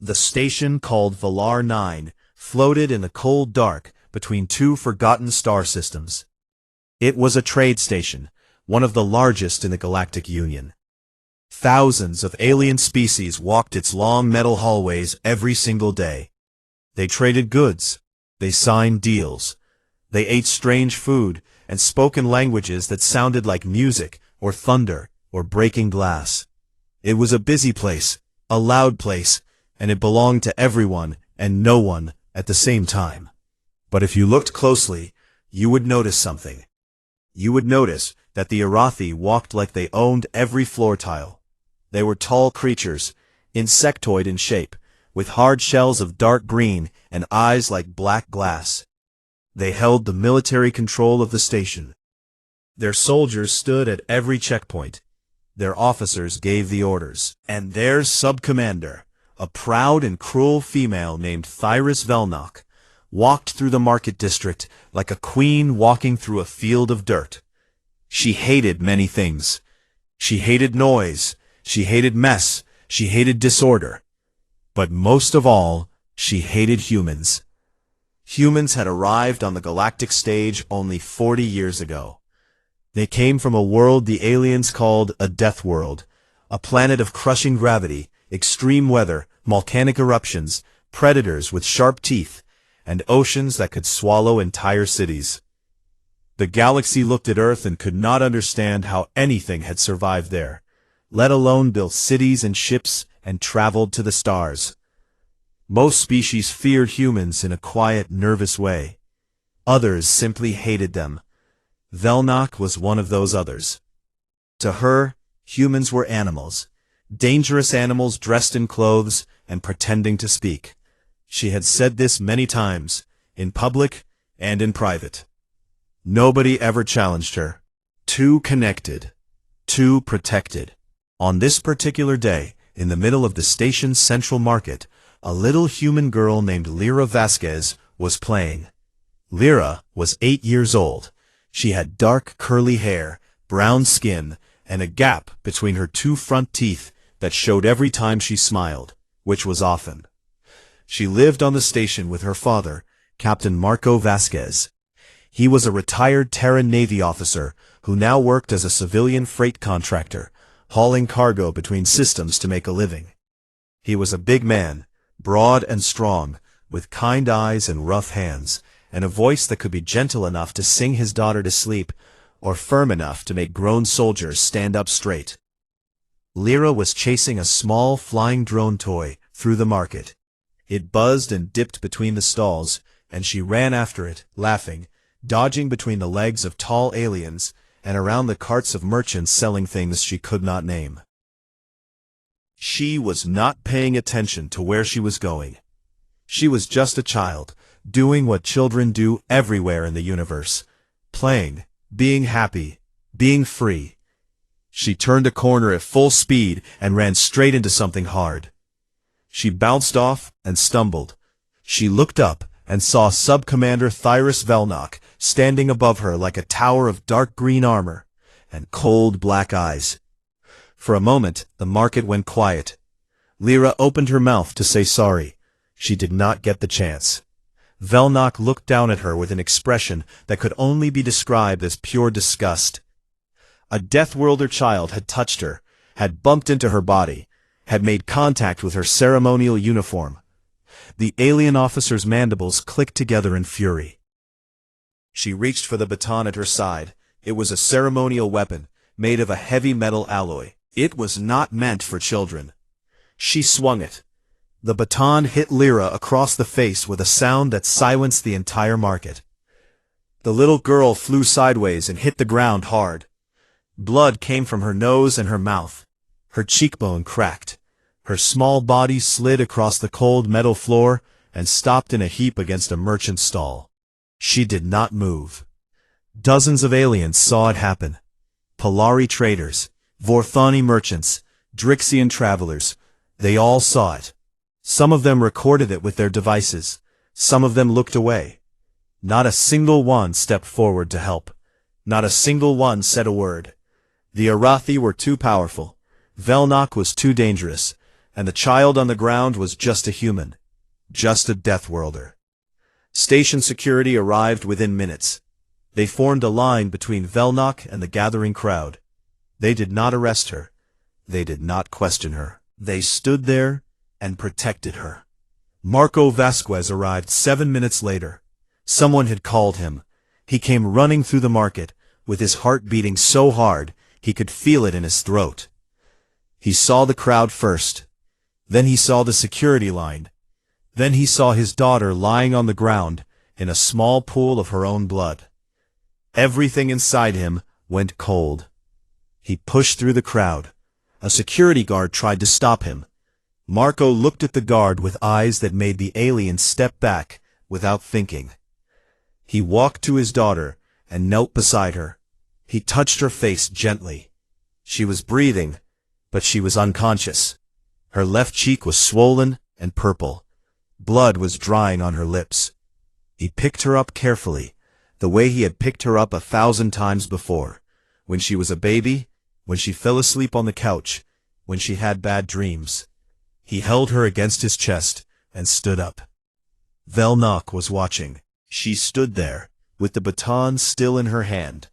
The station, called Velar 9, floated in the cold dark between two forgotten star systems. It was a trade station, one of the largest in the Galactic Union. Thousands of alien species walked its long metal hallways every single day. They traded goods, they signed deals, they ate strange food and spoke in languages that sounded like music or thunder or breaking glass. It was a busy place, a loud place, and it belonged to everyone and no one at the same time. But if you looked closely, you would notice something. You would notice that the Arathi walked like they owned every floor tile. They were tall creatures, insectoid in shape, with hard shells of dark green and eyes like black glass. They held the military control of the station. Their soldiers stood at every checkpoint. Their officers gave the orders. And their sub-commander, a proud and cruel female named Thyris Velnock, walked through the market district like a queen walking through a field of dirt. She hated many things. She hated noise. She hated mess. She hated disorder. But most of all, she hated humans. Humans had arrived on the galactic stage only 40 years ago. They came from a world the aliens called a death world, a planet of crushing gravity, extreme weather, volcanic eruptions, predators with sharp teeth, and oceans that could swallow entire cities. The galaxy looked at Earth and could not understand how anything had survived there, let alone built cities and ships and traveled to the stars. Most species feared humans in a quiet, nervous way. Others simply hated them. Velnock was one of those others. To her, humans were animals, dangerous animals dressed in clothes and pretending to speak. She had said this many times, in public and in private. Nobody ever challenged her. Too connected. Too protected. On this particular day, in the middle of the station's central market, a little human girl named Lyra Vasquez was playing. Lyra was 8 years old. She had dark, curly hair, brown skin, and a gap between her two front teeth that showed every time she smiled, which was often. She lived on the station with her father, Captain Marco Vasquez. He was a retired Terran Navy officer who now worked as a civilian freight contractor, hauling cargo between systems to make a living. He was a big man, broad and strong, with kind eyes and rough hands, and a voice that could be gentle enough to sing his daughter to sleep, or firm enough to make grown soldiers stand up straight. Lyra was chasing a small flying drone toy through the market. It buzzed and dipped between the stalls, and she ran after it, laughing, dodging between the legs of tall aliens, and around the carts of merchants selling things she could not name. She was not paying attention to where she was going. She was just a child, doing what children do everywhere in the universe, playing, being happy, being free. She turned a corner at full speed and ran straight into something hard. She bounced off and stumbled. She looked up and saw Sub-Commander Thyris Velnock standing above her like a tower of dark green armor and cold black eyes. For a moment, the market went quiet. Lyra opened her mouth to say sorry. She did not get the chance. Velnock looked down at her with an expression that could only be described as pure disgust. A Deathworlder child had touched her, had bumped into her body, had made contact with her ceremonial uniform. The alien officer's mandibles clicked together in fury. She reached for the baton at her side. It was a ceremonial weapon, made of a heavy metal alloy. It was not meant for children. She swung it. The baton hit Lyra across the face with a sound that silenced the entire market. The little girl flew sideways and hit the ground hard. Blood came from her nose and her mouth. Her cheekbone cracked. Her small body slid across the cold metal floor and stopped in a heap against a merchant's stall. She did not move. Dozens of aliens saw it happen. Polari traders, Vorthani merchants, Drixian travelers, they all saw it. Some of them recorded it with their devices. Some of them looked away. Not a single one stepped forward to help. Not a single one said a word. The Arathi were too powerful. Velnock was too dangerous, and the child on the ground was just a human, just a Deathworlder. Station security arrived within minutes. They formed a line between Velnok and the gathering crowd. They did not arrest her. They did not question her. They stood there and protected her. Marco Vasquez arrived 7 minutes later. Someone had called him. He came running through the market, with his heart beating so hard he could feel it in his throat. He saw the crowd first. Then he saw the security line. Then he saw his daughter lying on the ground in a small pool of her own blood. Everything inside him went cold. He pushed through the crowd. A security guard tried to stop him. Marco looked at the guard with eyes that made the alien step back without thinking. He walked to his daughter and knelt beside her. He touched her face gently. She was breathing, but she was unconscious. Her left cheek was swollen and purple. Blood was drying on her lips. He picked her up carefully, the way he had picked her up 1,000 times before, when she was a baby, when she fell asleep on the couch, when she had bad dreams. He held her against his chest and stood up. Velnok was watching. She stood there, with the baton still in her hand,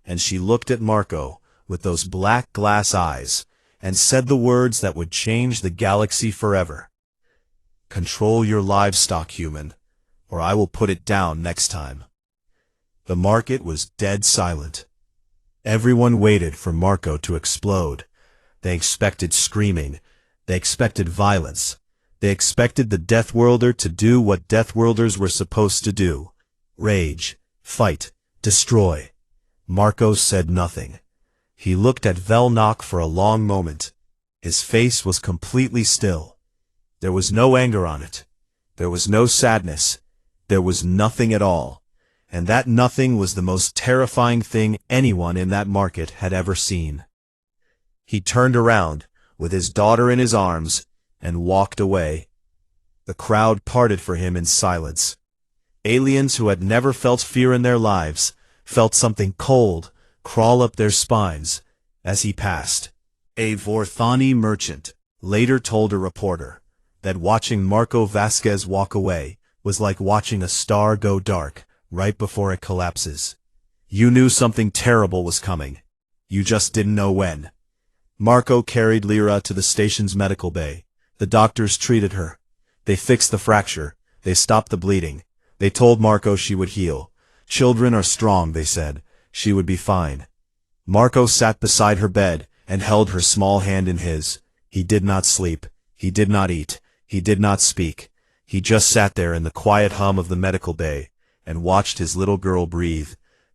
and she looked at Marco with those black glass eyes, and said the words that would change the galaxy forever. "Control your livestock, human, or I will put it down next time." The market was dead silent. Everyone waited for Marco to explode. They expected screaming. They expected violence. They expected the Deathworlder to do what Deathworlders were supposed to do: rage, fight, destroy. Marco said nothing. He looked at Velnok for a long moment. His face was completely still. There was no anger on it. There was no sadness. There was nothing at all. And that nothing was the most terrifying thing anyone in that market had ever seen. He turned around, with his daughter in his arms, and walked away. The crowd parted for him in silence. Aliens who had never felt fear in their lives felt something cold crawl up their spines as he passed. A Vorthani merchant later told a reporter that watching Marco Vasquez walk away was like watching a star go dark right before it collapses. You knew something terrible was coming. You just didn't know when. Marco carried Lyra to the station's medical bay. The doctors treated her. They fixed the fracture. They stopped the bleeding. They told Marco she would heal. Children are strong, they said. She would be fine. Marco sat beside her bed and held her small hand in his. He did not sleep. He did not eat. He did not speak. He just sat there in the quiet hum of the medical bay and watched his little girl breathe.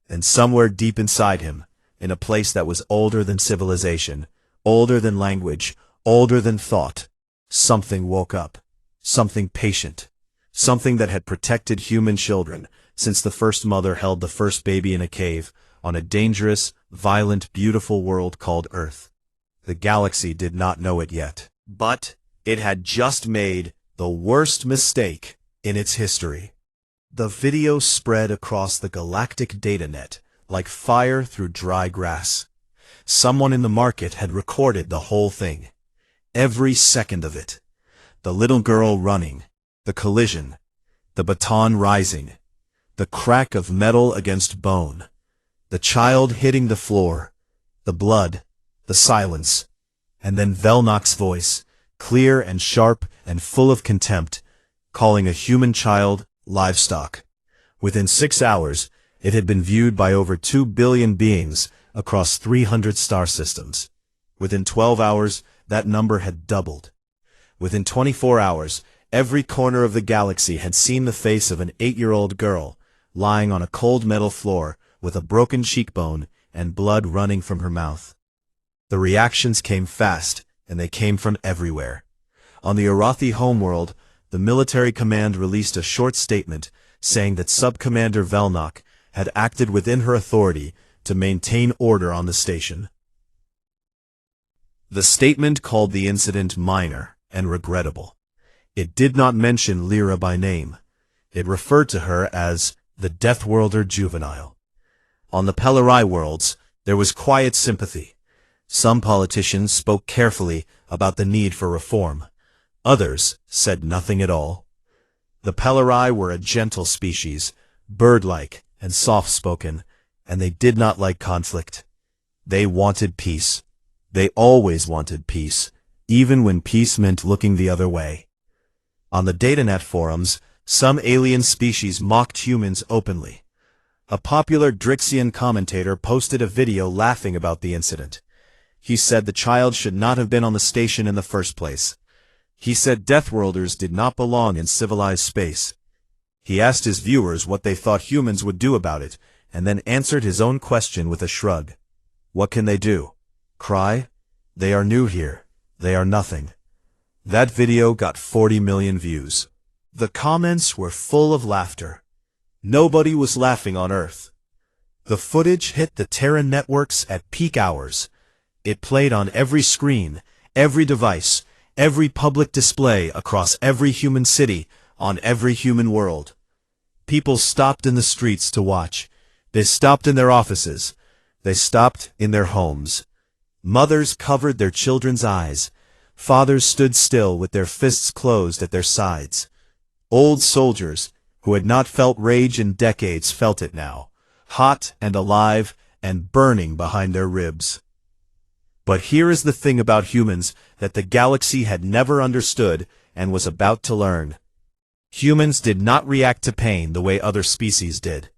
And somewhere deep inside him, in a place that was older than civilization, older than language, older than thought, something woke up. Something patient. Something that had protected human children since the first mother held the first baby in a cave on a dangerous, violent, beautiful world called Earth. The galaxy did not know it yet, but it had just made the worst mistake in its history. The video spread across the galactic datanet like fire through dry grass. Someone in the market had recorded the whole thing. Every second of it. The little girl running, the collision, the baton rising, the crack of metal against bone, the child hitting the floor, the blood, the silence, and then Velnok's voice, clear and sharp and full of contempt, calling a human child livestock. Within 6 hours, it had been viewed by over 2 billion beings across 300 star systems. Within 12 hours, that number had doubled. Within 24 hours, every corner of the galaxy had seen the face of an 8-year-old girl, lying on a cold metal floor with a broken cheekbone and blood running from her mouth. The reactions came fast, and they came from everywhere. On the Arathi homeworld, the military command released a short statement saying that Sub-Commander Velnok had acted within her authority to maintain order on the station. The statement called the incident minor and regrettable. It did not mention Lyra by name. It referred to her as the Deathworlder Juvenile. On the Pellerai worlds, there was quiet sympathy. Some politicians spoke carefully about the need for reform. Others said nothing at all. The Pelari were a gentle species, bird-like and soft-spoken, and they did not like conflict. They wanted peace. They always wanted peace, even when peace meant looking the other way. On the DataNet forums, some alien species mocked humans openly. A popular Drixian commentator posted a video laughing about the incident. He said the child should not have been on the station in the first place. He said Deathworlders did not belong in civilized space. He asked his viewers what they thought humans would do about it, and then answered his own question with a shrug. What can they do? Cry? They are new here. They are nothing. That video got 40 million views. The comments were full of laughter. Nobody was laughing on Earth. The footage hit the Terran networks at peak hours. It played on every screen, every device, every public display across every human city, on every human world. People stopped in the streets to watch. They stopped in their offices. They stopped in their homes. Mothers covered their children's eyes. Fathers stood still with their fists closed at their sides. Old soldiers, who had not felt rage in decades, felt it now, hot and alive and burning behind their ribs. But here is the thing about humans that the galaxy had never understood and was about to learn. Humans did not react to pain the way other species did.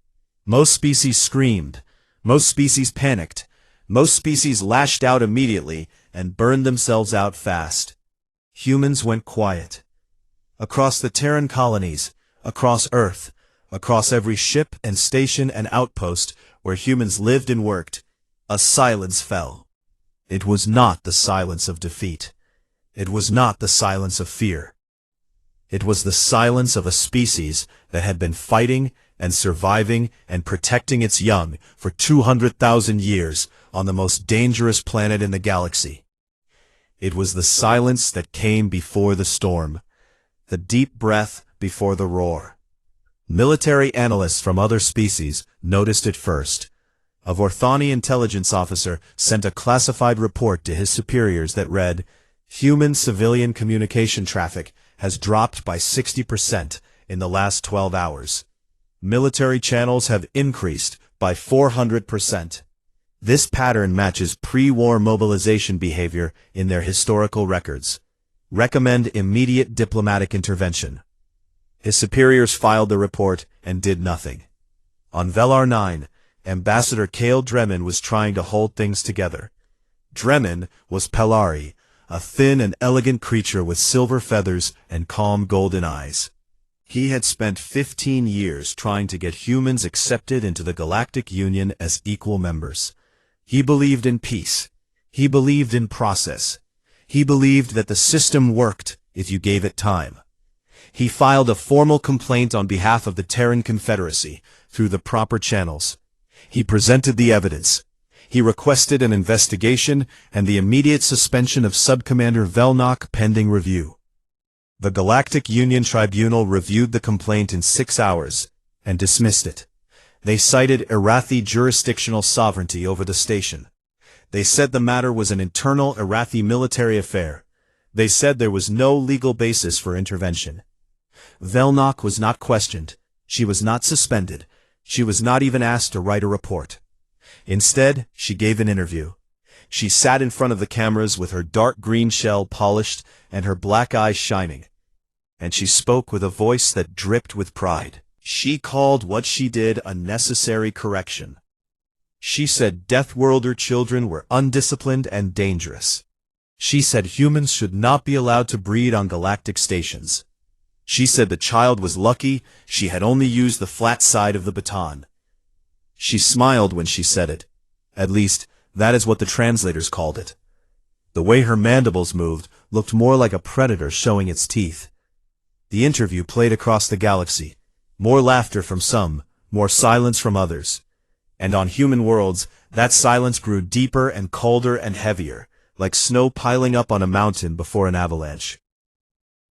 Most species screamed. Most species panicked. Most species lashed out immediately and burned themselves out fast. Humans went quiet. Across the Terran colonies, across Earth, across every ship and station and outpost where humans lived and worked, a silence fell. It was not the silence of defeat. It was not the silence of fear. It was the silence of a species that had been fighting and surviving and protecting its young for 200,000 years on the most dangerous planet in the galaxy. It was the silence that came before the storm, the deep breath before the roar. Military analysts from other species noticed it first. A Vorthani intelligence officer sent a classified report to his superiors that read, "Human-civilian communication traffic has dropped by 60% in the last 12 hours. Military channels have increased by 400%. This pattern matches pre-war mobilization behavior in their historical records. Recommend immediate diplomatic intervention." His superiors filed the report and did nothing. On Velar 9, Ambassador Kale Dremin was trying to hold things together. Dremin was Pelari, a thin and elegant creature with silver feathers and calm golden eyes. He had spent 15 years trying to get humans accepted into the Galactic Union as equal members. He believed in peace. He believed in process. He believed that the system worked if you gave it time. He filed a formal complaint on behalf of the Terran Confederacy through the proper channels. He presented the evidence. He requested an investigation and the immediate suspension of Subcommander Velnok pending review. The Galactic Union Tribunal reviewed the complaint in 6 hours and dismissed it. They cited Arathi jurisdictional sovereignty over the station. They said the matter was an internal Arathi military affair. They said there was no legal basis for intervention. Velnok was not questioned. She was not suspended. She was not even asked to write a report. Instead, she gave an interview. She sat in front of the cameras with her dark green shell polished and her black eyes shining. And she spoke with a voice that dripped with pride. She called what she did a necessary correction. She said Deathworlder children were undisciplined and dangerous. She said humans should not be allowed to breed on galactic stations. She said the child was lucky she had only used the flat side of the baton. She smiled when she said it. At least, that is what the translators called it. The way her mandibles moved looked more like a predator showing its teeth. The interview played across the galaxy. More laughter from some, more silence from others. And on human worlds, that silence grew deeper and colder and heavier, like snow piling up on a mountain before an avalanche.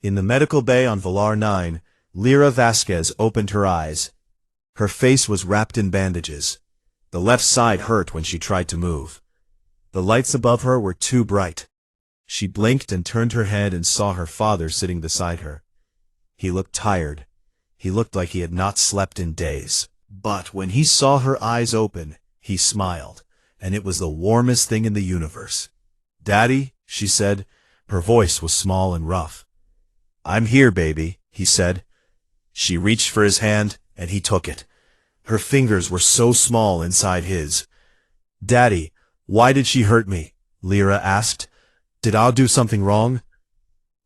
In the medical bay on Velar 9, Lyra Vasquez opened her eyes. Her face was wrapped in bandages. The left side hurt when she tried to move. The lights above her were too bright. She blinked and turned her head and saw her father sitting beside her. He looked tired. He looked like he had not slept in days. But when he saw her eyes open, he smiled, and it was the warmest thing in the universe. "Daddy," she said. Her voice was small and rough. "I'm here, baby," he said. She reached for his hand, and he took it. Her fingers were so small inside his. "Daddy, why did she hurt me?" Lyra asked. "Did I do something wrong?"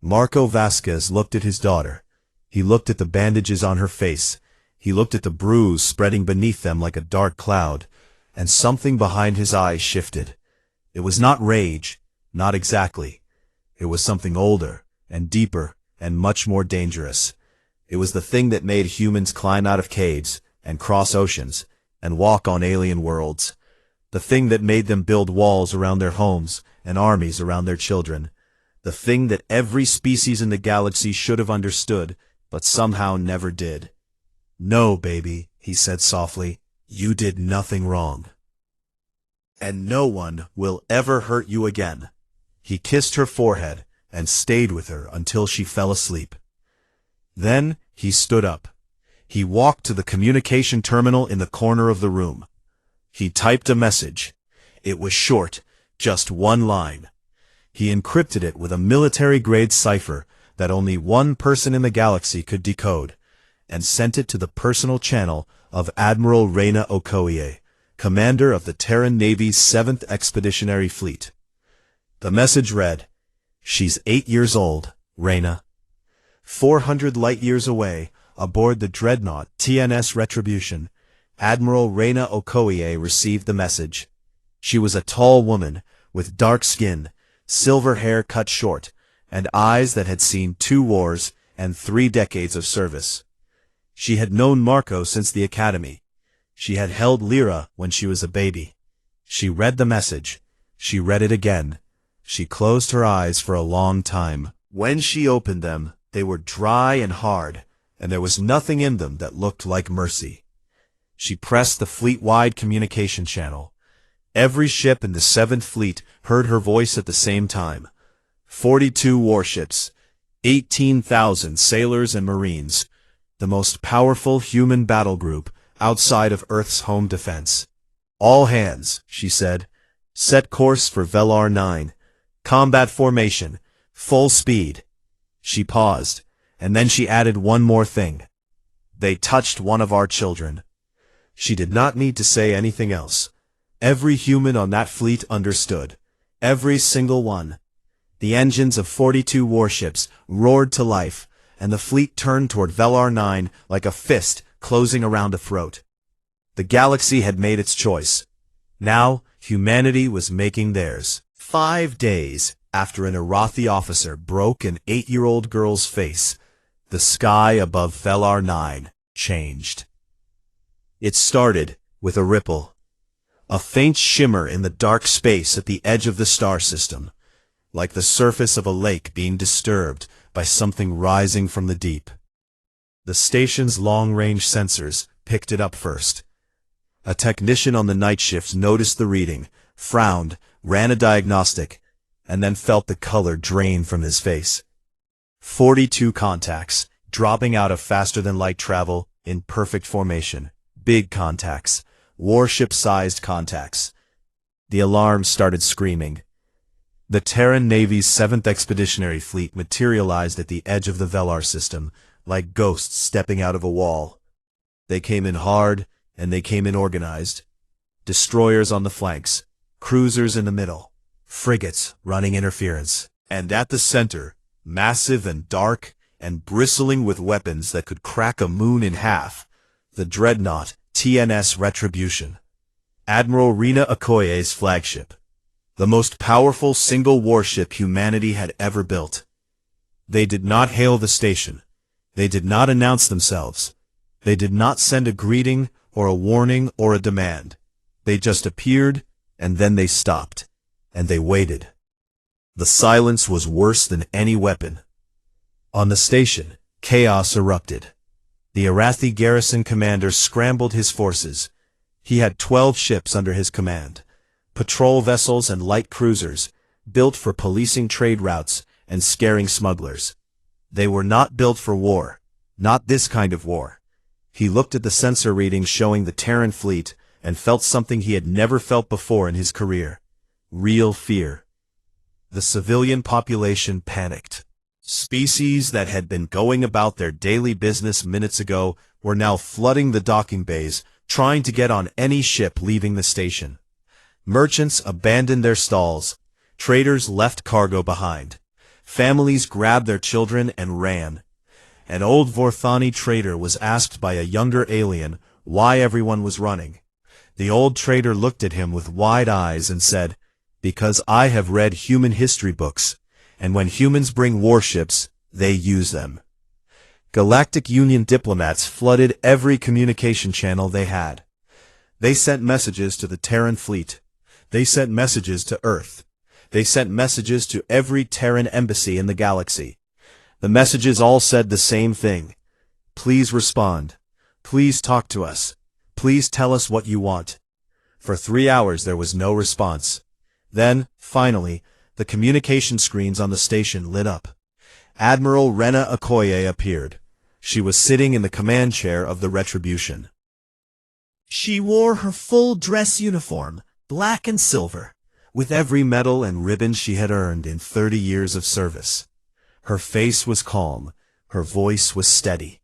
Marco Vasquez looked at his daughter. He looked at the bandages on her face. He looked at the bruise spreading beneath them like a dark cloud, and something behind his eyes shifted. It was not rage, not exactly. It was something older, and deeper, and much more dangerous. It was the thing that made humans climb out of caves, and cross oceans, and walk on alien worlds. The thing that made them build walls around their homes, and armies around their children. The thing that every species in the galaxy should have understood, but somehow never did. "No, baby," he said softly, "you did nothing wrong. And no one will ever hurt you again." He kissed her forehead and stayed with her until she fell asleep. Then he stood up. He walked to the communication terminal in the corner of the room. He typed a message. It was short, just one line. He encrypted it with a military-grade cipher that only one person in the galaxy could decode, and sent it to the personal channel of Admiral Reyna Okoye, commander of the Terran Navy's 7th Expeditionary Fleet. The message read, "She's 8 years old, Reyna. 400 light-years away, aboard the dreadnought TNS Retribution, Admiral Reyna Okoye received the message. She was a tall woman, with dark skin, silver hair cut short, and eyes that had seen 2 wars and 3 decades of service. She had known Marco since the academy. She had held Lyra when she was a baby. She read the message. She read it again. She closed her eyes for a long time. When she opened them, they were dry and hard, and there was nothing in them that looked like mercy. She pressed the fleet-wide communication channel. Every ship in the 7th Fleet heard her voice at the same time. 42 warships, 18,000 sailors and marines, the most powerful human battle group outside of Earth's home defense. "All hands," she said. "Set course for Velar 9. Combat formation. Full speed." She paused, and then she added one more thing. "They touched one of our children." She did not need to say anything else. Every human on that fleet understood. Every single one. The engines of 42 warships roared to life, and the fleet turned toward Velar 9 like a fist closing around a throat. The galaxy had made its choice. Now, humanity was making theirs. 5 days after an Arathi officer broke an 8-year-old girl's face, the sky above Velar 9 changed. It started with a ripple. A faint shimmer in the dark space at the edge of the star system, like the surface of a lake being disturbed by something rising from the deep. The station's long-range sensors picked it up first. A technician on the night shift noticed the reading, frowned, ran a diagnostic, and then felt the color drain from his face. 42 contacts, dropping out of faster-than-light travel in perfect formation. Big contacts. Warship-sized contacts. The alarm started screaming. The Terran Navy's 7th Expeditionary Fleet materialized at the edge of the Velar system, like ghosts stepping out of a wall. They came in hard, and they came in organized. Destroyers on the flanks, cruisers in the middle, frigates running interference. And at the center, massive and dark, and bristling with weapons that could crack a moon in half, the dreadnought TNS Retribution. Admiral Reyna Okoye's flagship. The most powerful single warship humanity had ever built. They did not hail the station. They did not announce themselves. They did not send a greeting or a warning or a demand. They just appeared, and then they stopped, and they waited. The silence was worse than any weapon. On the station, chaos erupted. The Arathi garrison commander scrambled his forces. He had 12 ships under his command. Patrol vessels and light cruisers, built for policing trade routes and scaring smugglers. They were not built for war. Not this kind of war. He looked at the sensor readings showing the Terran fleet and felt something he had never felt before in his career. Real fear. The civilian population panicked. Species that had been going about their daily business minutes ago were now flooding the docking bays, trying to get on any ship leaving the station. Merchants abandoned their stalls. Traders left cargo behind. Families grabbed their children and ran. An old Vorthani trader was asked by a younger alien why everyone was running. The old trader looked at him with wide eyes and said, "Because I have read human history books, and when humans bring warships, they use them." Galactic Union diplomats flooded every communication channel they had. They sent messages to the Terran fleet. They sent messages to Earth. They sent messages to every Terran embassy in the galaxy. The messages all said the same thing. Please respond. Please talk to us. Please tell us what you want. For 3 hours there was no response. Then, finally, the communication screens on the station lit up. Admiral Rena Okoye appeared. She was sitting in the command chair of the Retribution. She wore her full dress uniform, black and silver, with every medal and ribbon she had earned in 30 years of service. Her face was calm, her voice was steady.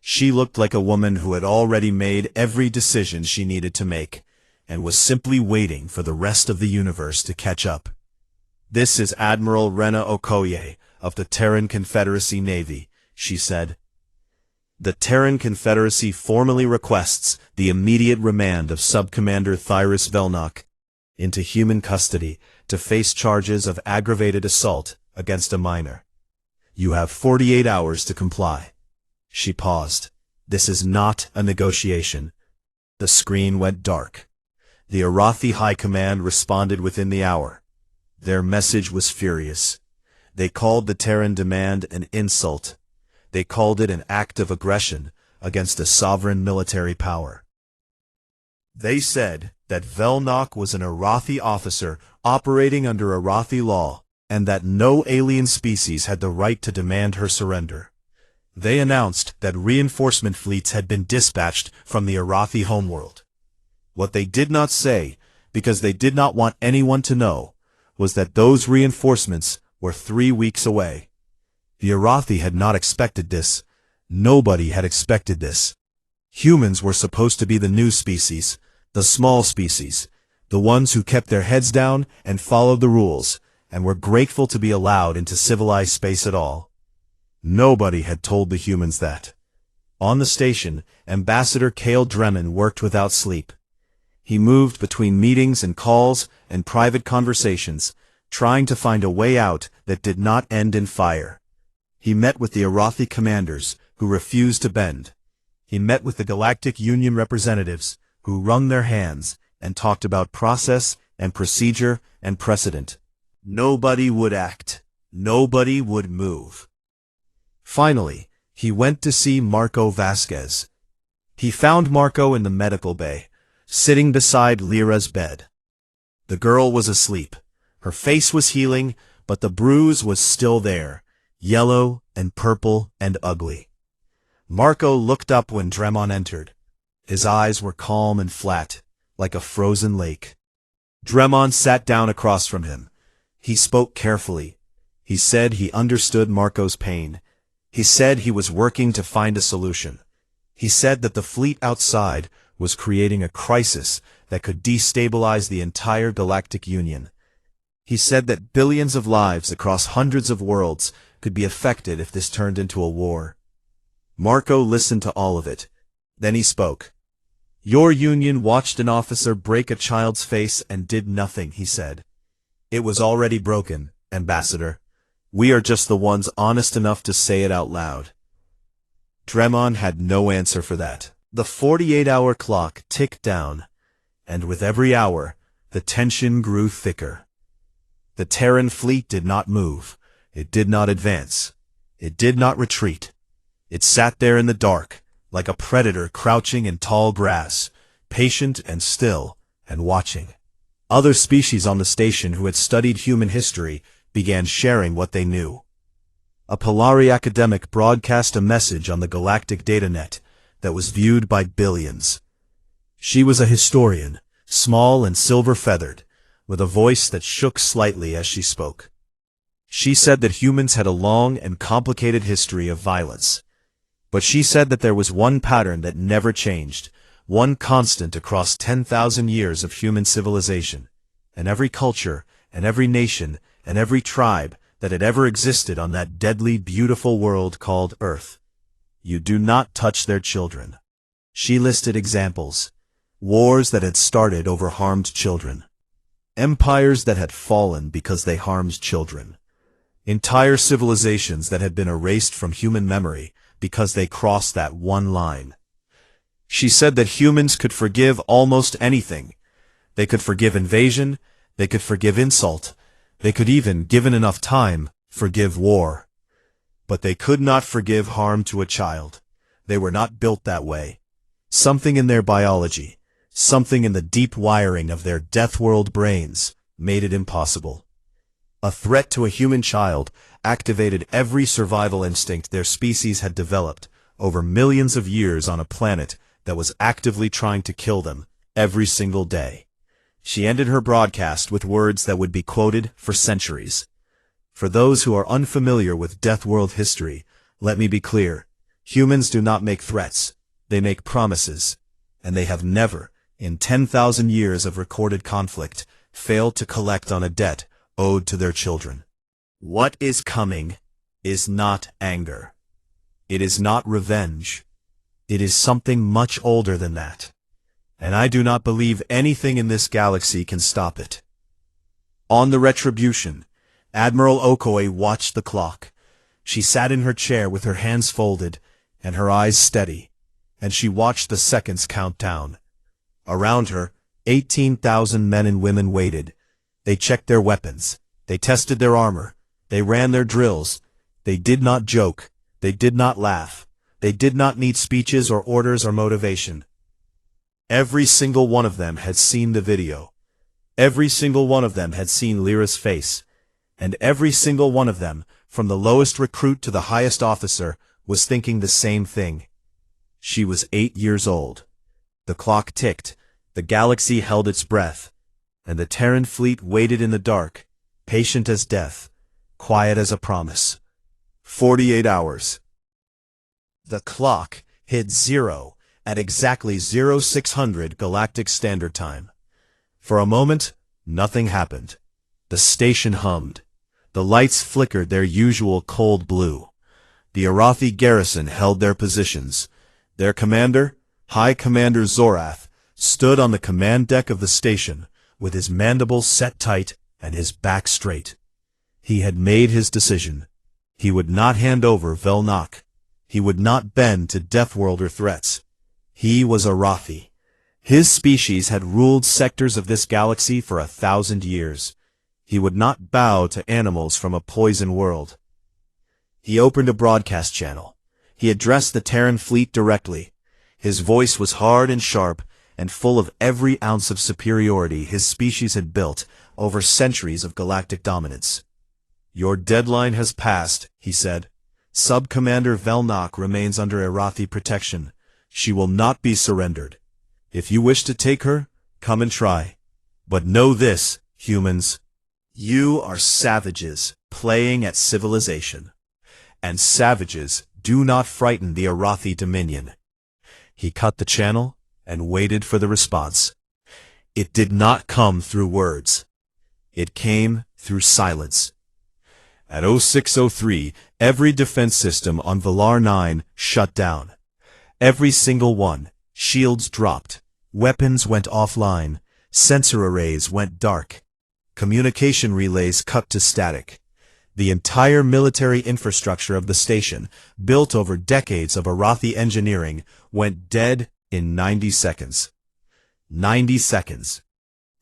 She looked like a woman who had already made every decision she needed to make, and was simply waiting for the rest of the universe to catch up. "This is Admiral Rena Okoye of the Terran Confederacy Navy," she said. "The Terran Confederacy formally requests the immediate remand of Subcommander Thyrus Velnok into human custody to face charges of aggravated assault against a minor. You have 48 hours to comply." She paused. "This is not a negotiation." The screen went dark. The Arathi High Command responded within the hour. Their message was furious. They called the Terran demand an insult. They called it an act of aggression against a sovereign military power. They said that Velnok was an Arathi officer operating under Arathi law, and that no alien species had the right to demand her surrender. They announced that reinforcement fleets had been dispatched from the Arathi homeworld. What they did not say, because they did not want anyone to know, was that those reinforcements were 3 weeks away. The Arathi had not expected this. Nobody had expected this. Humans were supposed to be the new species, the small species, the ones who kept their heads down and followed the rules, and were grateful to be allowed into civilized space at all. Nobody had told the humans that. On the station, Ambassador Kale Dremin worked without sleep. He moved between meetings and calls and private conversations, trying to find a way out that did not end in fire. He met with the Arathi commanders, who refused to bend. He met with the Galactic Union representatives, who wrung their hands and talked about process and procedure and precedent. Nobody would act. Nobody would move. Finally, he went to see Marco Vasquez. He found Marco in the medical bay, sitting beside Lyra's bed. The girl was asleep. Her face was healing, but the bruise was still there, yellow and purple and ugly. Marco looked up when Dremon entered. His eyes were calm and flat, like a frozen lake. Dremon sat down across from him. He spoke carefully. He said he understood Marco's pain. He said he was working to find a solution. He said that the fleet outside was creating a crisis that could destabilize the entire Galactic Union. He said that billions of lives across hundreds of worlds could be affected if this turned into a war. Marco listened to all of it. Then he spoke. "Your union watched an officer break a child's face and did nothing," he said. "It was already broken, Ambassador. We are just the ones honest enough to say it out loud." Dremon had no answer for that. The 48-hour clock ticked down, and with every hour, the tension grew thicker. The Terran fleet did not move. It did not advance. It did not retreat. It sat there in the dark, like a predator crouching in tall grass, patient and still, and watching. Other species on the station who had studied human history began sharing what they knew. A Polari academic broadcast a message on the galactic datanet that was viewed by billions. She was a historian, small and silver-feathered, with a voice that shook slightly as she spoke. She said that humans had a long and complicated history of violence. But she said that there was one pattern that never changed, one constant across 10,000 years of human civilization, and every culture, and every nation, and every tribe that had ever existed on that deadly, beautiful world called Earth. You do not touch their children. She listed examples. Wars that had started over harmed children. Empires that had fallen because they harmed children. Entire civilizations that had been erased from human memory because they crossed that one line. She said that humans could forgive almost anything. They could forgive invasion, they could forgive insult, they could even, given enough time, forgive war. But they could not forgive harm to a child. They were not built that way. Something in their biology, something in the deep wiring of their Deathworld brains, made it impossible. A threat to a human child activated every survival instinct their species had developed over millions of years on a planet that was actively trying to kill them every single day. She ended her broadcast with words that would be quoted for centuries. For those who are unfamiliar with Deathworld history, let me be clear. Humans do not make threats. They make promises. And they have never, in 10,000 years of recorded conflict, failed to collect on a debt owed to their children. What is coming is not anger. It is not revenge. It is something much older than that. And I do not believe anything in this galaxy can stop it. On the Retribution, Admiral Okoye watched the clock. She sat in her chair with her hands folded and her eyes steady, and she watched the seconds count down. Around her, 18,000 men and women waited. They checked their weapons. They tested their armor. They ran their drills. They did not joke. They did not laugh. They did not need speeches or orders or motivation. Every single one of them had seen the video. Every single one of them had seen Lyra's face. And every single one of them, from the lowest recruit to the highest officer, was thinking the same thing. She was 8 years old. The clock ticked. The galaxy held its breath. And the Terran fleet waited in the dark, patient as death, quiet as a promise. 48 hours. The clock hit 0 at exactly 0600 Galactic Standard Time. For a moment, nothing happened. The station hummed. The lights flickered their usual cold blue. The Arathi garrison held their positions. Their commander, High Commander Zorath, stood on the command deck of the station, with his mandibles set tight and his back straight. He had made his decision. He would not hand over Velnak. He would not bend to Deathworlder threats. He was Arathi. His species had ruled sectors of this galaxy for 1,000 years. He would not bow to animals from a poison world. He opened a broadcast channel. He addressed the Terran fleet directly. His voice was hard and sharp, and full of every ounce of superiority his species had built over centuries of galactic dominance. Your deadline has passed, he said. Sub-Commander Velnak remains under Arathi protection. She will not be surrendered. If you wish to take her, come and try. But know this, humans. You are savages playing at civilization. And savages do not frighten the Arathi Dominion. He cut the channel and waited for the response. It did not come through words. It came through silence. At 0603, every defense system on Velar 9 shut down. Every single one. Shields dropped. Weapons went offline. Sensor arrays went dark. Communication relays cut to static. The entire military infrastructure of the station, built over decades of Arathi engineering, went dead in 90 seconds. 90 seconds.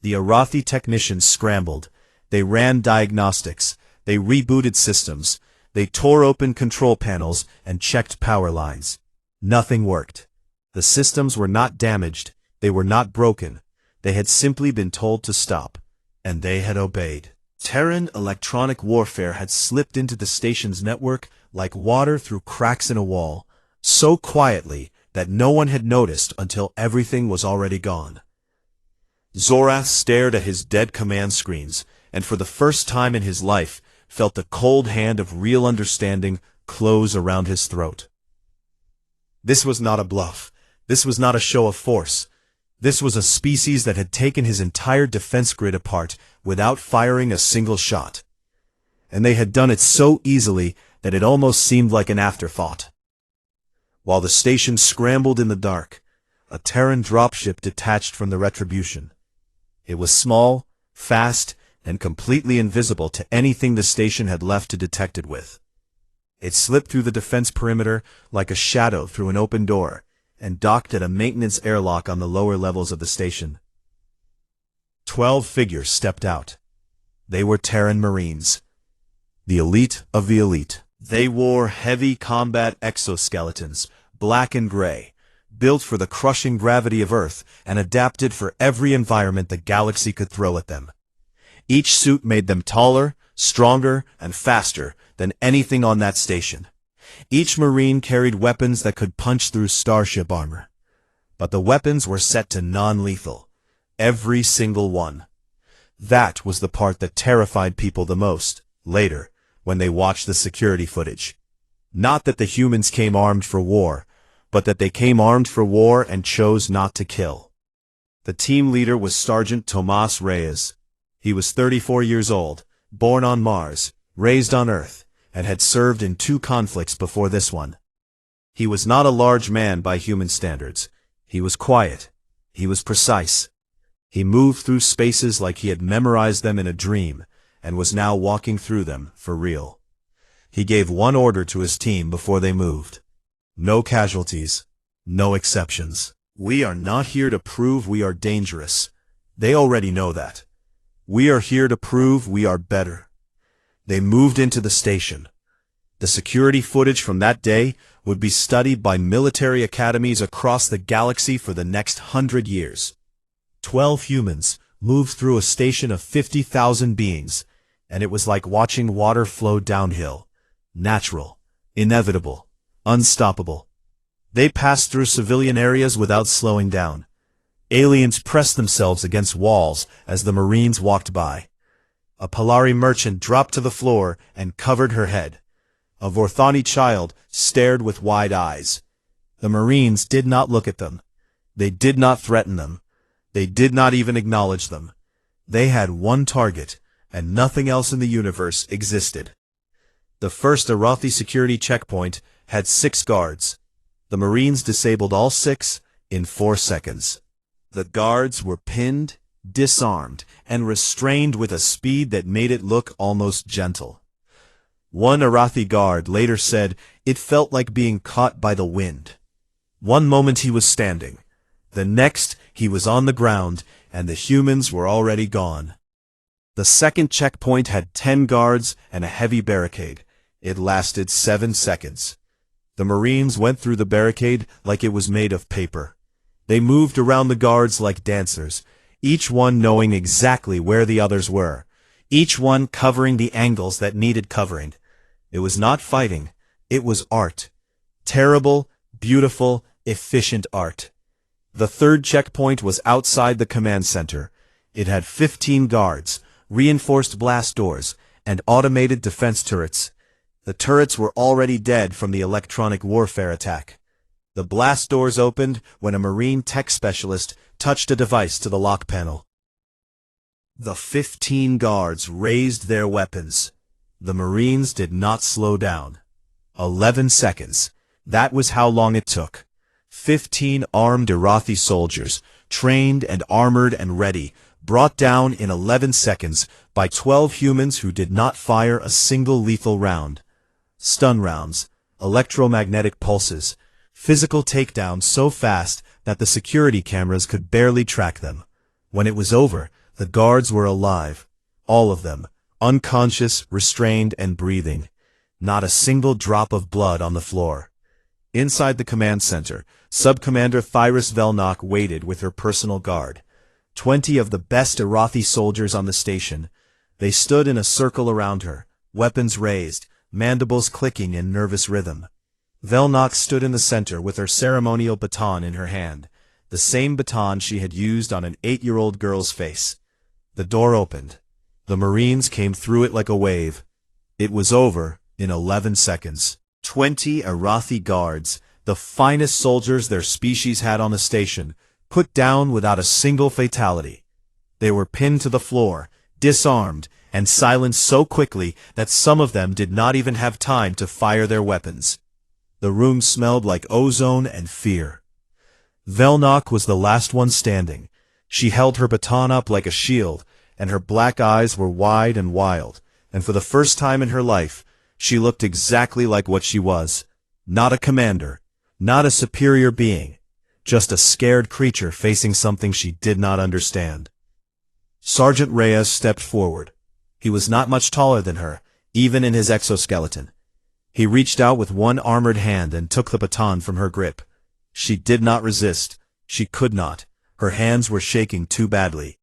The Arathi technicians scrambled. They ran diagnostics. They rebooted systems. They tore open control panels and checked power lines. Nothing worked. The systems were not damaged. They were not broken. They had simply been told to stop, and they had obeyed. Terran electronic warfare had slipped into the station's network like water through cracks in a wall, so quietly that no one had noticed until everything was already gone. Zorath stared at his dead command screens, and for the first time in his life felt the cold hand of real understanding close around his throat. This was not a bluff. This was not a show of force. This was a species that had taken his entire defense grid apart without firing a single shot. And they had done it so easily that it almost seemed like an afterthought. While the station scrambled in the dark, a Terran dropship detached from the Retribution. It was small, fast, and completely invisible to anything the station had left to detect it with. It slipped through the defense perimeter like a shadow through an open door, and docked at a maintenance airlock on the lower levels of the station. 12 figures stepped out. They were Terran Marines, the elite of the elite. They wore heavy combat exoskeletons, black and gray, built for the crushing gravity of Earth and adapted for every environment the galaxy could throw at them. Each suit made them taller, stronger, and faster than anything on that station. Each Marine carried weapons that could punch through starship armor. But the weapons were set to non-lethal. Every single one. That was the part that terrified people the most, later, when they watched the security footage. Not that the humans came armed for war, but that they came armed for war and chose not to kill. The team leader was Sergeant Tomas Reyes. He was 34 years old, born on Mars, raised on Earth, and had served in 2 conflicts before this one. He was not a large man by human standards. He was quiet. He was precise. He moved through spaces like he had memorized them in a dream, and was now walking through them for real. He gave one order to his team before they moved. No casualties. No exceptions. We are not here to prove we are dangerous. They already know that. We are here to prove we are better. They moved into the station. The security footage from that day would be studied by military academies across the galaxy for the next 100 years. 12 humans moved through a station of 50,000 beings, and it was like watching water flow downhill. Natural, inevitable, unstoppable. They passed through civilian areas without slowing down. Aliens pressed themselves against walls as the Marines walked by. A Polari merchant dropped to the floor and covered her head. A Vorthani child stared with wide eyes. The Marines did not look at them. They did not threaten them. They did not even acknowledge them. They had one target, and nothing else in the universe existed. The first Arathi security checkpoint had 6 guards. The Marines disabled all 6 in 4 seconds. The guards were pinned, disarmed, and restrained with a speed that made it look almost gentle. One Arathi guard later said it felt like being caught by the wind. One moment he was standing. The next he was on the ground, and the humans were already gone. The second checkpoint had 10 guards and a heavy barricade. It lasted 7 seconds. The Marines went through the barricade like it was made of paper. They moved around the guards like dancers, each one knowing exactly where the others were, each one covering the angles that needed covering. It was not fighting, it was art. Terrible, beautiful, efficient art. The third checkpoint was outside the command center. It had 15 guards, reinforced blast doors, and automated defense turrets. The turrets were already dead from the electronic warfare attack. The blast doors opened when a Marine tech specialist touched a device to the lock panel. The 15 guards raised their weapons. The Marines did not slow down. 11 seconds. That was how long it took. 15 armed Arathi soldiers, trained and armored and ready, brought down in 11 seconds by 12 humans who did not fire a single lethal round. Stun rounds, electromagnetic pulses, physical takedowns so fast that the security cameras could barely track them. When it was over, the guards were alive. All of them, unconscious, restrained, and breathing. Not a single drop of blood on the floor. Inside the command center, Subcommander Thyrus Velnock waited with her personal guard. 20 of the best Arathi soldiers on the station. They stood in a circle around her, weapons raised, mandibles clicking in nervous rhythm. Velnox stood in the center with her ceremonial baton in her hand, the same baton she had used on an 8-year-old girl's face. The door opened. The Marines came through it like a wave. It was over in 11 seconds. 20 Arathi guards, the finest soldiers their species had on the station, put down without a single fatality. They were pinned to the floor, disarmed, and silenced so quickly that some of them did not even have time to fire their weapons. The room smelled like ozone and fear. Velnox was the last one standing. She held her baton up like a shield, and her black eyes were wide and wild, and for the first time in her life, she looked exactly like what she was. Not a commander, not a superior being, just a scared creature facing something she did not understand. Sergeant Reyes stepped forward. He was not much taller than her, even in his exoskeleton. He reached out with one armored hand and took the baton from her grip. She did not resist. She could not. Her hands were shaking too badly.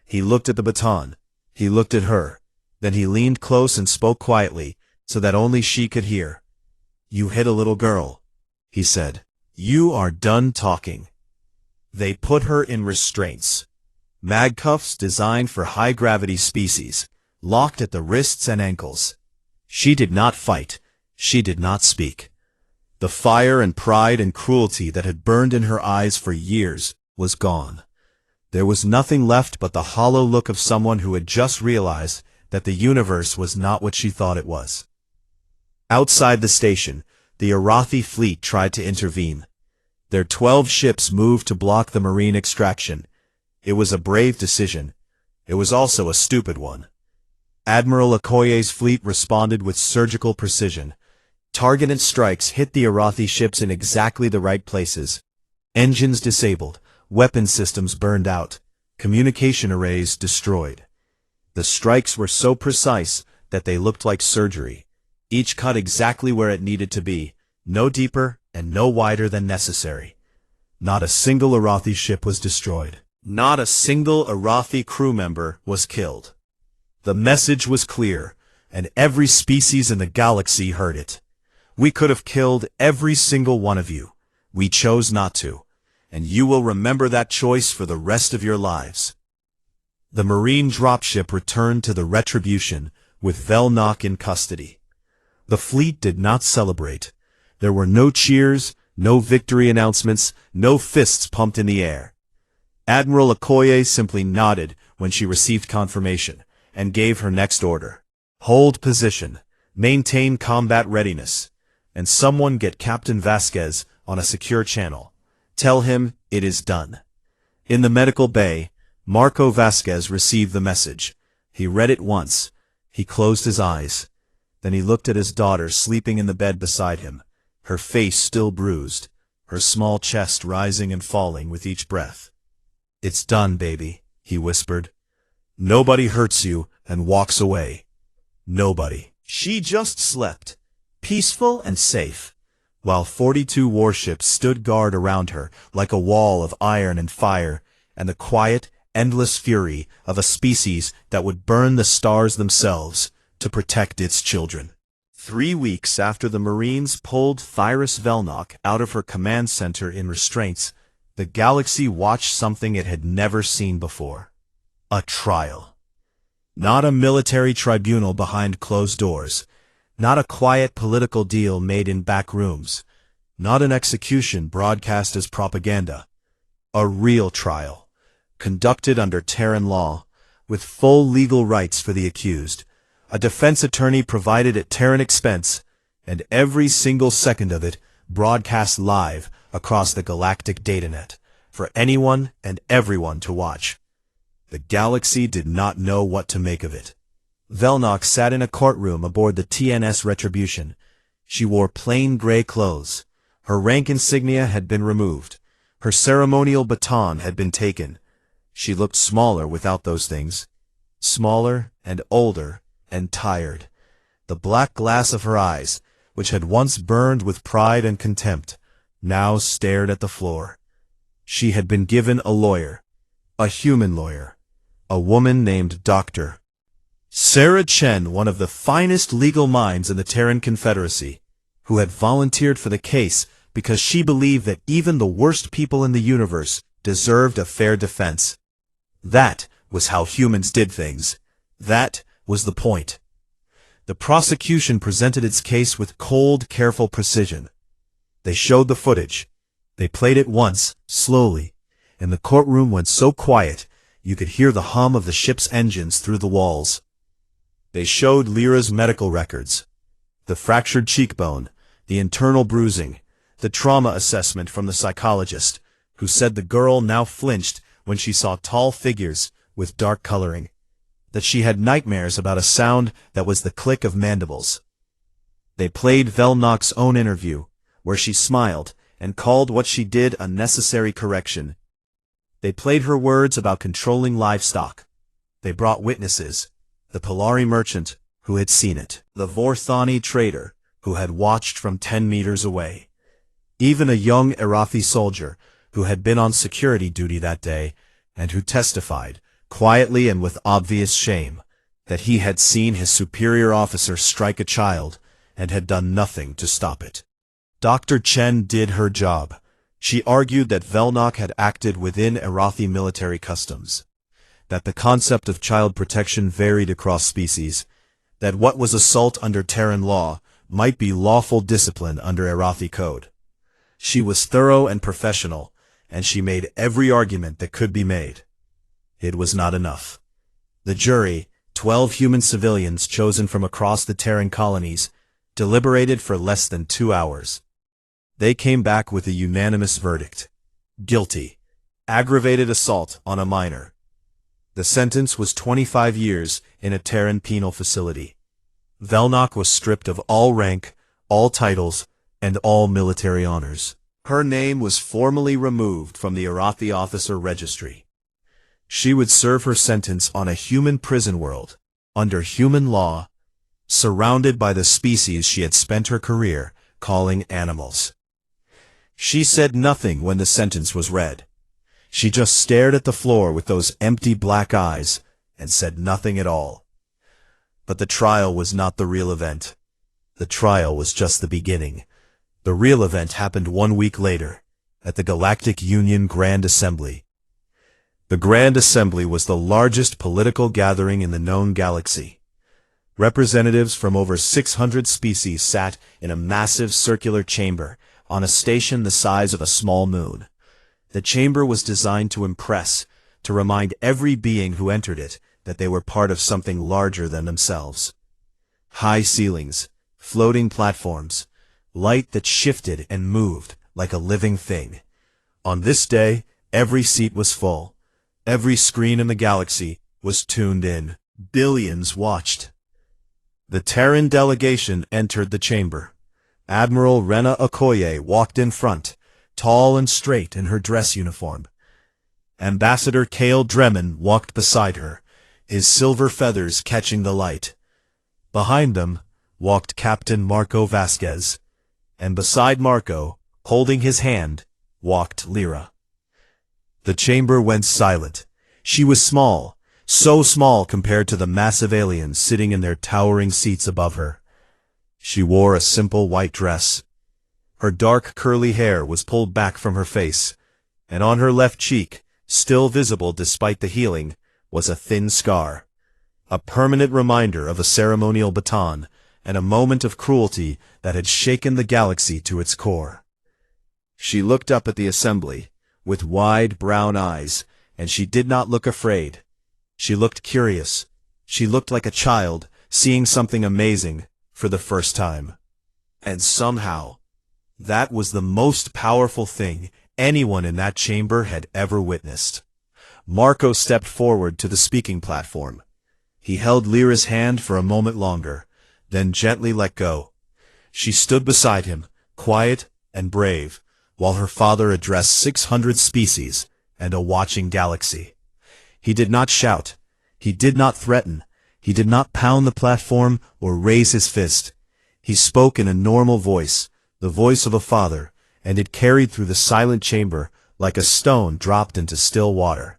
He looked at the baton. He looked at her. Then he leaned close and spoke quietly, so that only she could hear. "You hit a little girl," he said. "You are done talking." They put her in restraints. Mag cuffs designed for high-gravity species, locked at the wrists and ankles. She did not fight. She did not speak. The fire and pride and cruelty that had burned in her eyes for years was gone. There was nothing left but the hollow look of someone who had just realized that the universe was not what she thought it was. Outside the station, the Arathi fleet tried to intervene. Their 12 ships moved to block the Marine extraction. It was a brave decision. It was also a stupid one. Admiral Okoye's fleet responded with surgical precision. Targeted strikes hit the Arathi ships in exactly the right places. Engines disabled, weapon systems burned out, communication arrays destroyed. The strikes were so precise that they looked like surgery. Each cut exactly where it needed to be, no deeper and no wider than necessary. Not a single Arathi ship was destroyed. Not a single Arathi crew member was killed. The message was clear, and every species in the galaxy heard it. We could have killed every single one of you. We chose not to, and you will remember that choice for the rest of your lives. The Marine dropship returned to the Retribution with Velnox in custody. The fleet did not celebrate. There were no cheers, no victory announcements, no fists pumped in the air. Admiral Okoye simply nodded when she received confirmation, and gave her next order. Hold position, maintain combat readiness, and someone get Captain Vasquez on a secure channel. Tell him it is done. In the medical bay, Marco Vasquez received the message. He read it once. He closed his eyes. Then he looked at his daughter sleeping in the bed beside him, her face still bruised, her small chest rising and falling with each breath. "It's done, baby," he whispered. "Nobody hurts you and walks away. Nobody." She just slept, peaceful and safe, while 42 warships stood guard around her like a wall of iron and fire, and the quiet, endless fury of a species that would burn the stars themselves to protect its children. 3 weeks after the Marines pulled Thyrus Velnox out of her command center in restraints, the galaxy watched something it had never seen before. A trial. Not a military tribunal behind closed doors. Not a quiet political deal made in back rooms. Not an execution broadcast as propaganda. A real trial, conducted under Terran law, with full legal rights for the accused, a defense attorney provided at Terran expense, and every single second of it broadcast live across the galactic datanet, for anyone and everyone to watch. The galaxy did not know what to make of it. Velnox sat in a courtroom aboard the TNS Retribution. She wore plain gray clothes. Her rank insignia had been removed. Her ceremonial baton had been taken. She looked smaller without those things. Smaller and older and tired. The black glass of her eyes, which had once burned with pride and contempt, now stared at the floor. She had been given a lawyer. a human lawyer, a woman named Dr. Sarah Chen, one of the finest legal minds in the Terran Confederacy, who had volunteered for the case because she believed that even the worst people in the universe deserved a fair defense. That was how humans did things. That was the point. The prosecution presented its case with cold, careful precision. They showed the footage. They played it once, slowly, and the courtroom went so quiet you could hear the hum of the ship's engines through the walls. They showed Lyra's medical records. The fractured cheekbone, the internal bruising, the trauma assessment from the psychologist, who said the girl now flinched when she saw tall figures with dark coloring, that she had nightmares about a sound that was the click of mandibles. They played Velnok's own interview, where she smiled and called what she did a necessary correction. They played her words about controlling livestock. They brought witnesses, the Polari merchant who had seen it, the Vorthani trader who had watched from 10 meters away, even a young Arathi soldier who had been on security duty that day and who testified, quietly and with obvious shame, that he had seen his superior officer strike a child and had done nothing to stop it. Dr. Chen did her job. She argued that Velnok had acted within Arathi military customs, that the concept of child protection varied across species, that what was assault under Terran law might be lawful discipline under Arathi code. She was thorough and professional, and she made every argument that could be made. It was not enough. The jury, 12 human civilians chosen from across the Terran colonies, deliberated for less than 2 hours. They came back with a unanimous verdict. Guilty. Aggravated assault on a minor. The sentence was 25 years in a Terran penal facility. Velnok was stripped of all rank, all titles, and all military honors. Her name was formally removed from the Arathi officer registry. She would serve her sentence on a human prison world, under human law, surrounded by the species she had spent her career calling animals. She said nothing when the sentence was read. She just stared at the floor with those empty black eyes and said nothing at all. But the trial was not the real event. The trial was just the beginning. The real event happened 1 week later, at the Galactic Union Grand Assembly. The Grand Assembly was the largest political gathering in the known galaxy. Representatives from over 600 species sat in a massive circular chamber on a station the size of a small moon. The chamber was designed to impress, to remind every being who entered it that they were part of something larger than themselves. High ceilings, floating platforms, light that shifted and moved like a living thing. On this day, every seat was full. Every screen in the galaxy was tuned in. Billions watched. The Terran delegation entered the chamber. Admiral Rena Okoye walked in front, tall and straight in her dress uniform. Ambassador Kale Dremen walked beside her, his silver feathers catching the light. Behind them walked Captain Marco Vasquez, and beside Marco, holding his hand, walked Lyra. The chamber went silent. She was small, so small compared to the massive aliens sitting in their towering seats above her. She wore a simple white dress. Her dark curly hair was pulled back from her face, and on her left cheek, still visible despite the healing, was a thin scar, a permanent reminder of a ceremonial baton and a moment of cruelty that had shaken the galaxy to its core. She looked up at the assembly, with wide brown eyes, and she did not look afraid. She looked curious. She looked like a child, seeing something amazing for the first time. And somehow, that was the most powerful thing anyone in that chamber had ever witnessed. Marco stepped forward to the speaking platform. He held Lyra's hand for a moment longer, then gently let go. She stood beside him, quiet and brave, while her father addressed 600 species and a watching galaxy. He did not shout. He did not threaten. He did not pound the platform or raise his fist. He spoke in a normal voice, the voice of a father, and it carried through the silent chamber like a stone dropped into still water.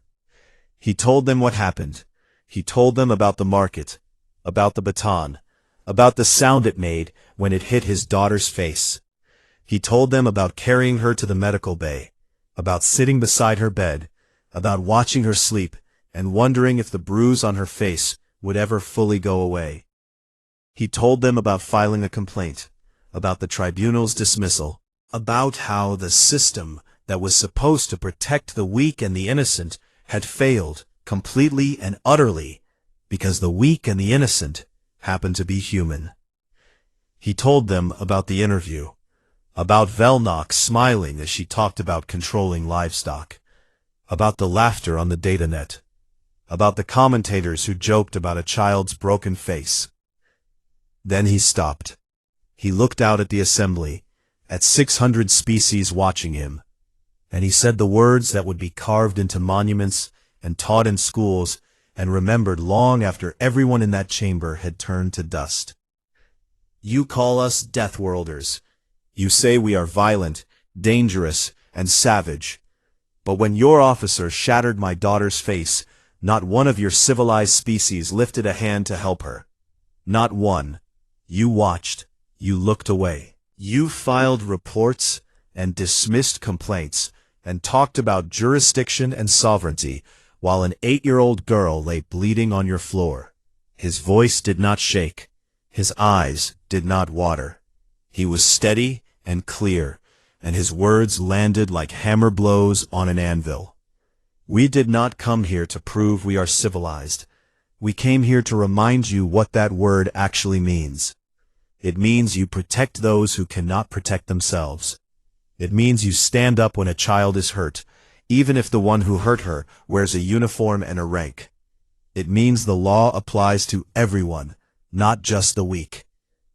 He told them what happened. He told them about the market, about the baton, about the sound it made when it hit his daughter's face. He told them about carrying her to the medical bay, about sitting beside her bed, about watching her sleep and wondering if the bruise on her face would ever fully go away. He told them about filing a complaint, about the tribunal's dismissal, about how the system that was supposed to protect the weak and the innocent had failed completely and utterly because the weak and the innocent happened to be human. He told them about the interview, about Velnox smiling as she talked about controlling livestock, about the laughter on the datanet, about the commentators who joked about a child's broken face. Then he stopped. He looked out at the assembly, at 600 species watching him, and he said the words that would be carved into monuments and taught in schools and remembered long after everyone in that chamber had turned to dust. You call us Deathworlders. You say we are violent, dangerous, and savage. But when your officer shattered my daughter's face, not one of your civilized species lifted a hand to help her. Not one. You watched. You looked away. You filed reports and dismissed complaints and talked about jurisdiction and sovereignty while an 8-year-old girl lay bleeding on your floor. His voice did not shake. His eyes did not water. He was steady and clear, and his words landed like hammer blows on an anvil. We did not come here to prove we are civilized. We came here to remind you what that word actually means. It means you protect those who cannot protect themselves. It means you stand up when a child is hurt, even if the one who hurt her wears a uniform and a rank. It means the law applies to everyone, not just the weak.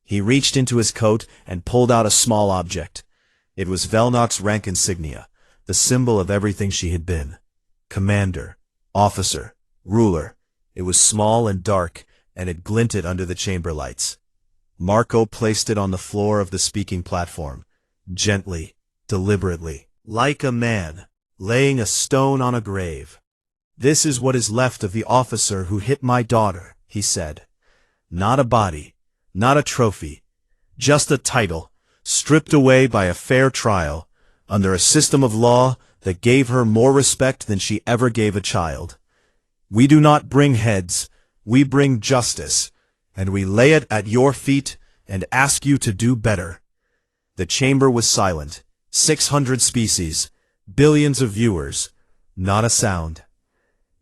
He reached into his coat and pulled out a small object. It was Velnox's rank insignia, the symbol of everything she had been. Commander, officer, ruler. It was small and dark, and it glinted under the chamber lights. Marco placed it on the floor of the speaking platform, gently, deliberately, like a man laying a stone on a grave. This is what is left of the officer who hit my daughter, he said. Not a body, not a trophy, just a title, stripped away by a fair trial, under a system of law that gave her more respect than she ever gave a child. We do not bring heads, we bring justice, and we lay it at your feet and ask you to do better. The chamber was silent. 600 species, billions of viewers, not a sound.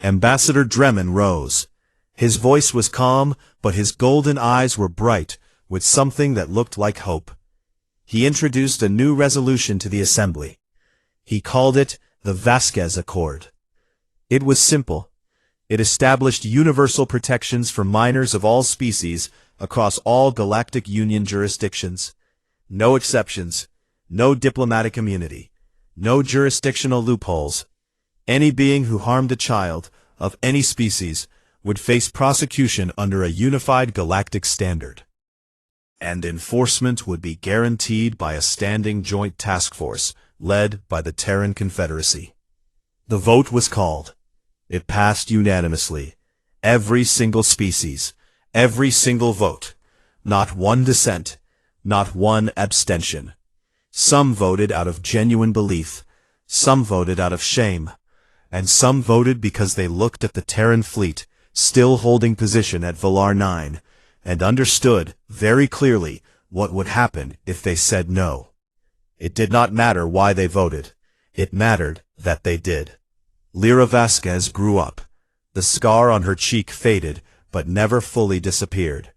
Ambassador Dremen rose. His voice was calm, but his golden eyes were bright with something that looked like hope. He introduced a new resolution to the assembly. He called it the Vasquez Accord. It was simple. It established universal protections for minors of all species across all Galactic Union jurisdictions. No exceptions, no diplomatic immunity, no jurisdictional loopholes. Any being who harmed a child of any species would face prosecution under a unified galactic standard. And enforcement would be guaranteed by a standing joint task force led by the Terran Confederacy. The vote was called. It passed unanimously. Every single species, every single vote. Not one dissent, not one abstention. Some voted out of genuine belief, some voted out of shame, and some voted because they looked at the Terran fleet still holding position at Velar 9, and understood very clearly what would happen if they said no. It did not matter why they voted. It mattered that they did. Lyra Vasquez grew up. The scar on her cheek faded, but never fully disappeared.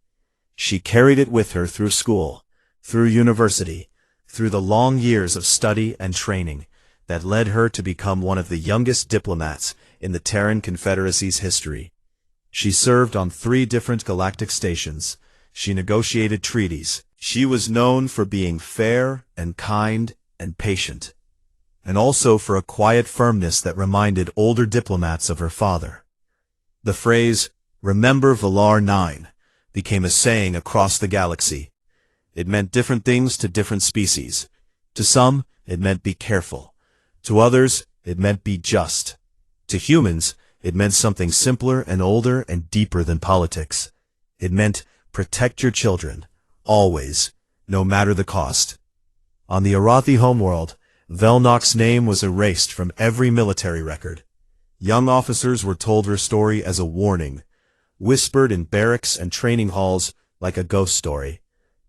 She carried it with her through school, through university, through the long years of study and training that led her to become one of the youngest diplomats in the Terran Confederacy's history. She served on 3 different galactic stations. She negotiated treaties. She was known for being fair and kind and patient, and also for a quiet firmness that reminded older diplomats of her father. The phrase, "Remember Velar 9," became a saying across the galaxy. It meant different things to different species. To some, it meant be careful. To others, it meant be just. To humans, It meant something simpler and older and deeper than politics. It meant protect your children, always, no matter the cost. On the Arathi homeworld, Velnok's name was erased from every military record. Young officers were told her story as a warning, whispered in barracks and training halls like a ghost story.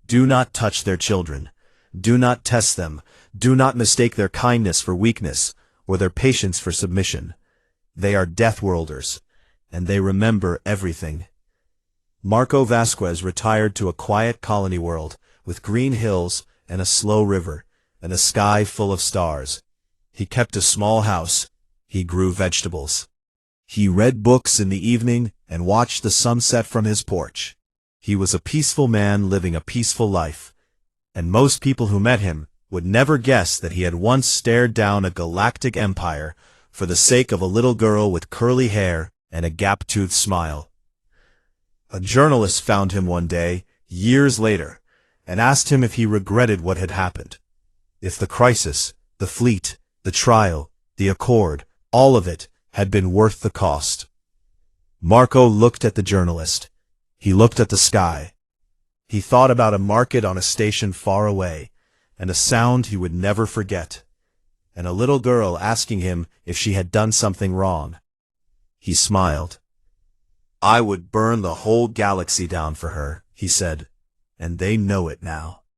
Do not touch their children. Do not test them. Do not mistake their kindness for weakness or their patience for submission. They are Deathworlders, and they remember everything. Marco Vasquez retired to a quiet colony world with green hills and a slow river and a sky full of stars. He kept a small house. He grew vegetables. He read books in the evening and watched the sunset from his porch. He was a peaceful man living a peaceful life, and most people who met him would never guess that he had once stared down a galactic empire for the sake of a little girl with curly hair and a gap-toothed smile. A journalist found him one day, years later, and asked him if he regretted what had happened. If the crisis, the fleet, the trial, the accord, all of it had been worth the cost. Marco looked at the journalist. He looked at the sky. He thought about a market on a station far away, and a sound he would never forget, and a little girl asking him if she had done something wrong. He smiled. I would burn the whole galaxy down for her, he said, and they know it now.